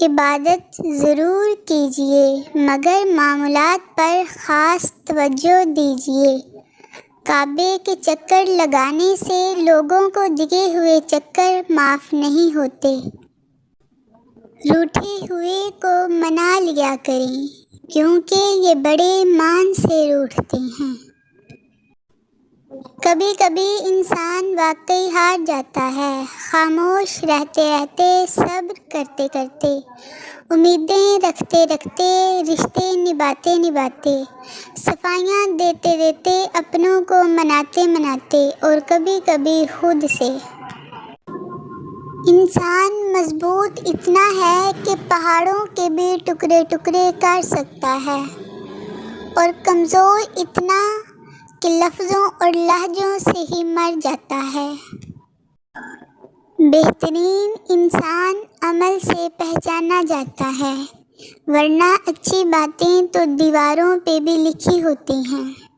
عبادت ضرور کیجیے مگر معمولات پر خاص توجہ دیجیے۔ کعبے کے چکر لگانے سے لوگوں کو دیے ہوئے چکر معاف نہیں ہوتے۔ روٹھے ہوئے کو منا لیا کریں کیونکہ یہ بڑے مان سے روٹھتے ہیں۔ کبھی کبھی انسان واقعی ہار جاتا ہے۔ خاموش رہتے رہتے، صبر کرتے کرتے، امیدیں رکھتے رکھتے، رشتے نبھاتے نبھاتے، صفائیاں دیتے دیتے، اپنوں کو مناتے مناتے اور کبھی کبھی خود سے۔ انسان مضبوط اتنا ہے کہ پہاڑوں کے بھی ٹکڑے ٹکڑے کر سکتا ہے اور کمزور اتنا کہ لفظوں اور لہجوں سے ہی مر جاتا ہے۔ بہترین انسان عمل سے پہچانا جاتا ہے، ورنہ اچھی باتیں تو دیواروں پہ بھی لکھی ہوتی ہیں۔